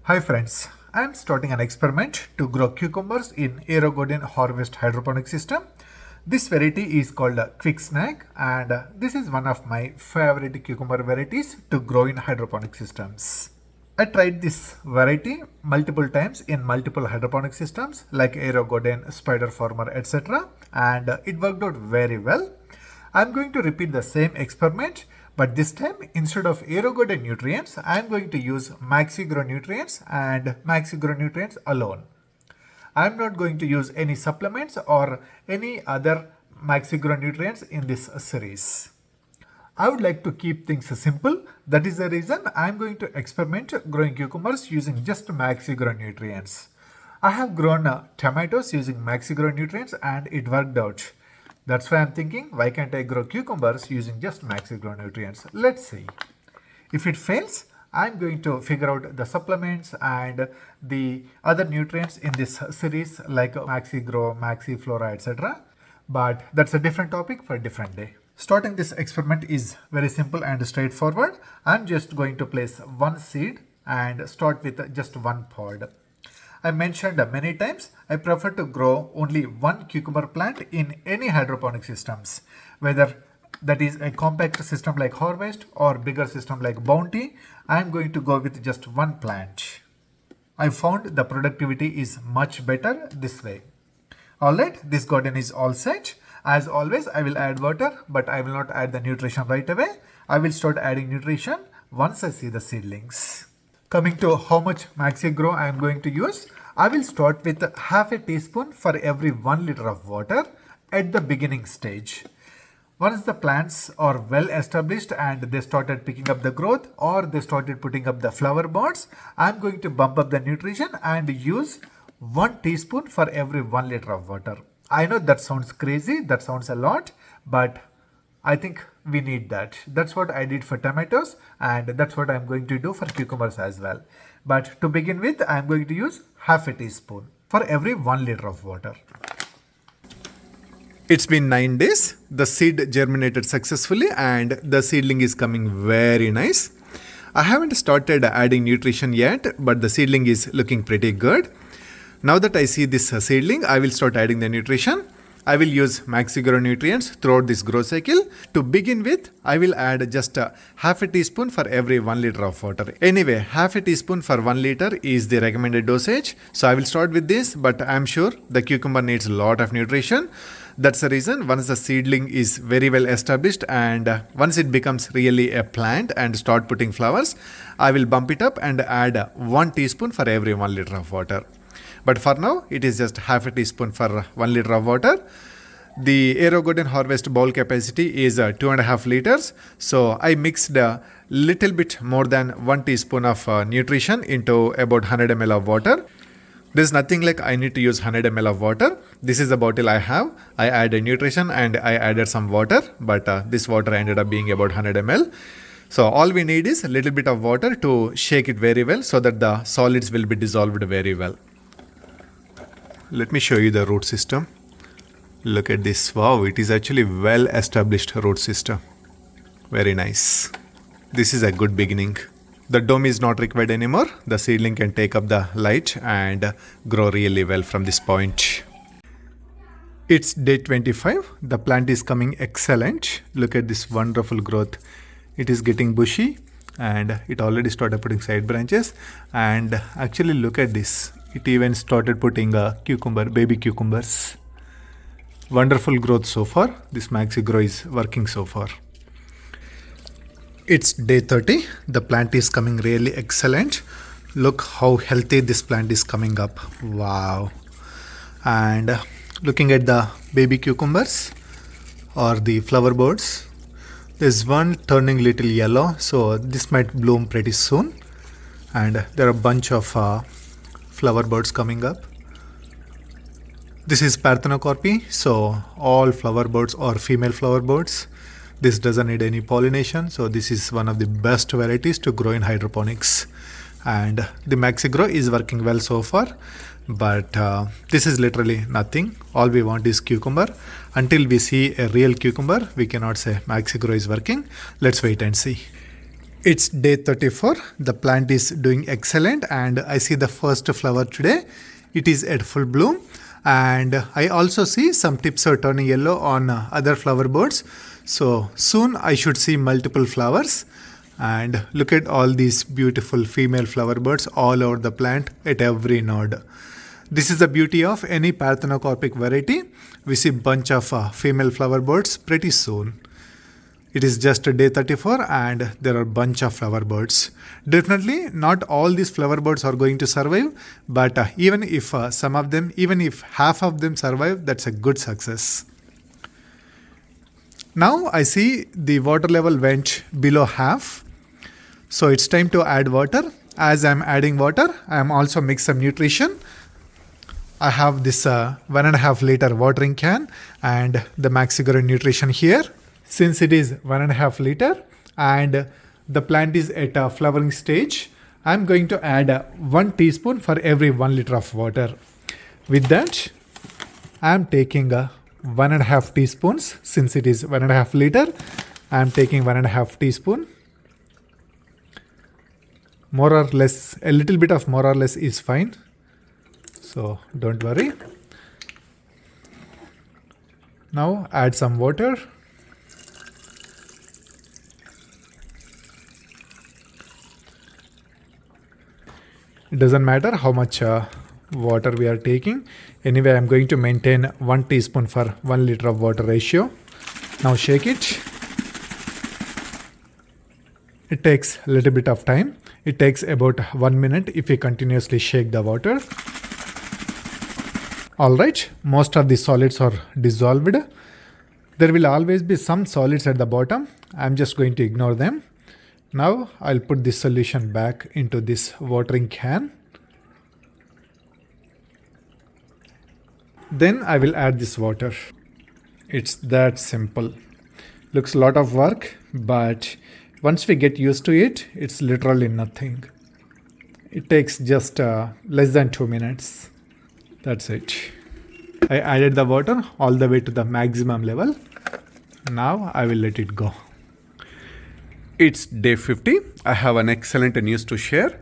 Hi friends, I am starting an experiment to grow cucumbers in Aerogarden harvest hydroponic system. This variety is called Quick Snack and this is one of my favorite cucumber varieties to grow in hydroponic systems. I tried this variety multiple times in multiple hydroponic systems like Aerogarden, Spider Farmer, etc. and it worked out very well. I am going to repeat the same experiment, but this time instead of Aerogarden nutrients, I am going to use MaxiGro nutrients and MaxiGro nutrients alone. I am not going to use any supplements or any other MaxiGro nutrients in this series. I would like to keep things simple. That is the reason I am going to experiment growing cucumbers using just MaxiGro nutrients. I have grown tomatoes using MaxiGro nutrients and it worked out. That's why I'm thinking, why can't I grow cucumbers using just MaxiGro nutrients? Let's see. If it fails, I'm going to figure out the supplements and the other nutrients in this series like MaxiGro, MaxiFlora, etc. But that's a different topic for a different day. Starting this experiment is very simple and straightforward. I'm just going to place one seed and start with just one pod. I mentioned many times, I prefer to grow only one cucumber plant in any hydroponic systems, whether that is a compact system like Harvest or bigger system like Bounty. I am going to go with just one plant. I found the productivity is much better this way. Alright, this garden is all set. As always, I will add water, but I will not add the nutrition right away. I will start adding nutrition once I see the seedlings. Coming to how much MaxiGro I am going to use, I will start with half a teaspoon for every 1 liter of water at the beginning stage. Once the plants are well established and they started picking up the growth or they started putting up the flower buds, I am going to bump up the nutrition and use 1 teaspoon for every 1 liter of water. I know that sounds crazy, that sounds a lot, but I think we need that. That's what I did for tomatoes and that's what I'm going to do for cucumbers as well. But to begin with, I'm going to use half a teaspoon for every 1 liter of water. It's been 9 days. The seed germinated successfully and the seedling is coming very nice. I haven't started adding nutrition yet, but the seedling is looking pretty good. Now that I see this seedling, I will start adding the nutrition. I will use MaxiGro nutrients throughout this growth cycle. To begin with, I will add just half a teaspoon for every 1 liter of water. Anyway, half a teaspoon for 1 liter is the recommended dosage. So I will start with this, but I'm sure the cucumber needs a lot of nutrition. That's the reason once the seedling is very well established and once it becomes really a plant and start putting flowers, I will bump it up and add 1 teaspoon for every 1 liter of water. But for now, it is just half a teaspoon for 1 liter of water. The Aerogarden harvest bowl capacity is 2.5 liters. So I mixed a little bit more than 1 teaspoon of nutrition into about 100 ml of water. There's nothing like I need to use 100 ml of water. This is the bottle I have. I added nutrition and I added some water, but this water ended up being about 100 ml. So all we need is a little bit of water to shake it very well so that the solids will be dissolved very well. Let me show you the root system. Look at this. Wow, it is actually well established root system. Very nice. This is a good beginning. The dome is not required anymore. The seedling can take up the light and grow really well from this point. It's day 25. The plant is coming excellent. Look at this wonderful growth. It is getting bushy and it already started putting side branches. And actually look at this. It even started putting baby cucumbers. Wonderful growth so far. This MaxiGro is working so far. It's day 30. The plant is coming really excellent. Look how healthy this plant is coming up. Wow. And looking at the baby cucumbers or the flower buds, there's one turning little yellow. So this might bloom pretty soon. And there are a bunch of flower buds coming up. This is Parthenocarpy, so all flower buds are female flower buds. This doesn't need any pollination, so this is one of the best varieties to grow in hydroponics. And the MaxiGro is working well so far, but this is literally nothing. All we want is cucumber. Until we see a real cucumber, we cannot say MaxiGro is working. Let's wait and see. It's day 34. The plant is doing excellent and I see the first flower today. It is at full bloom and I also see some tips are turning yellow on other flower buds. So soon I should see multiple flowers. And look at all these beautiful female flower buds all over the plant at every node. This is the beauty of any parthenocarpic variety. We see bunch of female flower buds pretty soon. It is just day 34 and there are bunch of flower buds. Definitely not all these flower buds are going to survive, but even if some of them, even if half of them survive, that's a good success. Now I see the water level went below half. So it's time to add water. As I'm adding water, I'm also mix some nutrition. I have this 1.5 liter watering can and the MaxiGro nutrition here. Since it is 1.5 liter and the plant is at a flowering stage, I'm going to add 1 teaspoon for every 1 liter of water. With that, I'm taking 1.5 teaspoons. Since it is 1.5 liter, I'm taking 1.5 teaspoon. More or less, a little bit of more or less is fine. So don't worry. Now add some water. It doesn't matter how much water we are taking. Anyway, I'm going to maintain 1 teaspoon for 1 liter of water ratio. Now shake it. It takes a little bit of time. It takes about 1 minute if we continuously shake the water. Alright, most of the solids are dissolved. There will always be some solids at the bottom. I'm just going to ignore them. Now I'll put this solution back into this watering can. Then I will add this water. It's that simple. Looks a lot of work, but once we get used to it, it's literally nothing. It takes just less than 2 minutes. That's it. I added the water all the way to the maximum level. Now I will let it go. It's day 50. I have an excellent news to share.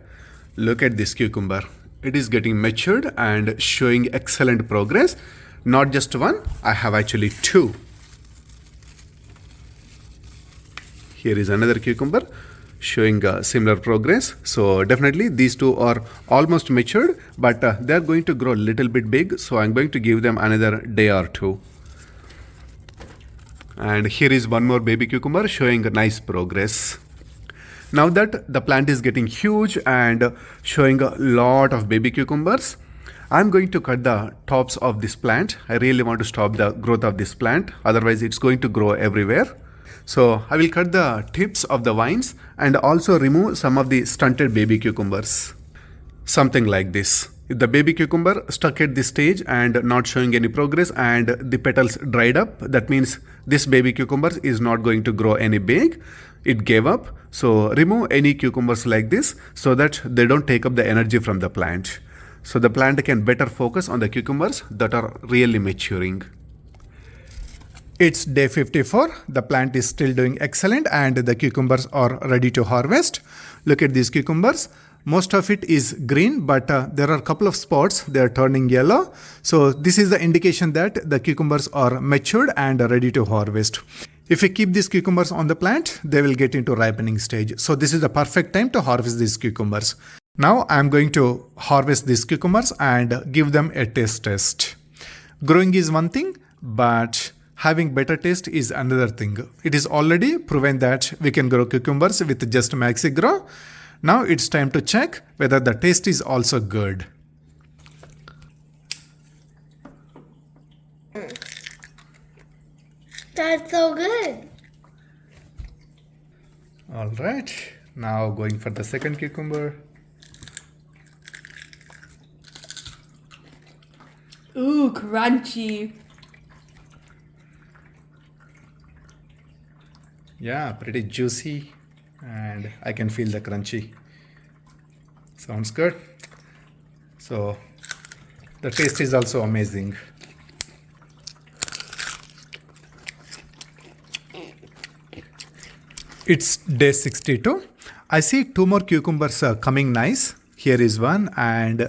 Look at this cucumber. It is getting matured and showing excellent progress. Not just one, I have actually 2. Here is another cucumber showing similar progress. So definitely these 2 are almost matured, but they are going to grow a little bit big. So I'm going to give them another day or 2. And here is one more baby cucumber showing a nice progress. Now that the plant is getting huge and showing a lot of baby cucumbers, I'm going to cut the tops of this plant. I really want to stop the growth of this plant. Otherwise it's going to grow everywhere. So I will cut the tips of the vines and also remove some of the stunted baby cucumbers. Something like this. If the baby cucumber stuck at this stage and not showing any progress and the petals dried up, that means this baby cucumber is not going to grow any big. It gave up. So remove any cucumbers like this so that they don't take up the energy from the plant. So the plant can better focus on the cucumbers that are really maturing. It's day 54. The plant is still doing excellent and the cucumbers are ready to harvest. Look at these cucumbers. Most of it is green, but there are a couple of spots. They are turning yellow. So this is the indication that the cucumbers are matured and ready to harvest. If we keep these cucumbers on the plant, they will get into ripening stage. So this is the perfect time to harvest these cucumbers. Now I'm going to harvest these cucumbers and give them a taste test. Growing is one thing, but having better taste is another thing. It is already proven that we can grow cucumbers with just MaxiGro. Now it's time to check whether the taste is also good. That's so good. All right, now going for the second cucumber. Ooh, crunchy. Yeah, pretty juicy and I can feel the crunchy. Sounds good. So the taste is also amazing. It's day 62. I see two more cucumbers coming nice. Here is one and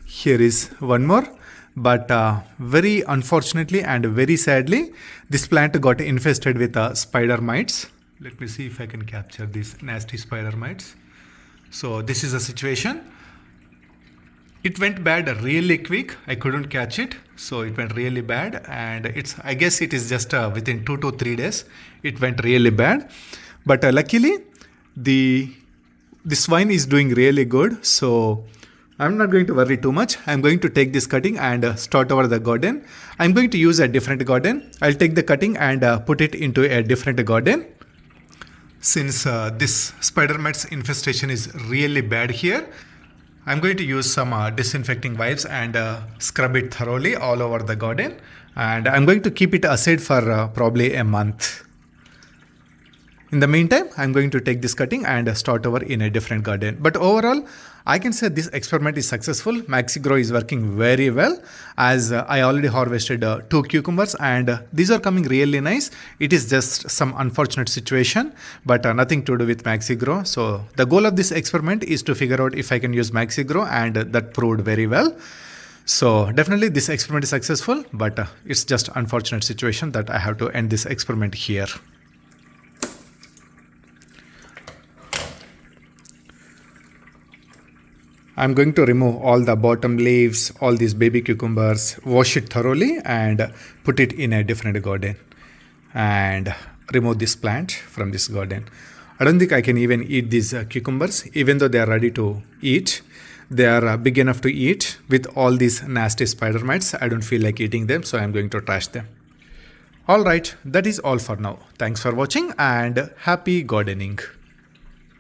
here is one more. But very unfortunately and very sadly, this plant got infested with spider mites. Let me see if I can capture these nasty spider mites. So this is the situation. It went bad really quick. I couldn't catch it. So it went really bad. And I guess it is just within 2 to 3 days, it went really bad. But luckily, this vine is doing really good. So I'm not going to worry too much. I'm going to take this cutting and start over the garden. I'm going to use a different garden. I'll take the cutting and put it into a different garden. Since this spider mites infestation is really bad here, I'm going to use some disinfecting wipes and scrub it thoroughly all over the garden. And I'm going to keep it aside for probably a month. In the meantime, I'm going to take this cutting and start over in a different garden. But overall, I can say this experiment is successful. MaxiGro is working very well, as I already harvested 2 cucumbers and these are coming really nice. It is just some unfortunate situation, but nothing to do with MaxiGro. So the goal of this experiment is to figure out if I can use MaxiGro, and that proved very well. So definitely this experiment is successful, but it's just unfortunate situation that I have to end this experiment here. I'm going to remove all the bottom leaves, all these baby cucumbers, wash it thoroughly and put it in a different garden and remove this plant from this garden. I don't think I can even eat these cucumbers, even though they are ready to eat. They are big enough to eat. With all these nasty spider mites, I don't feel like eating them, so I'm going to trash them. Alright, that is all for now. Thanks for watching and happy gardening.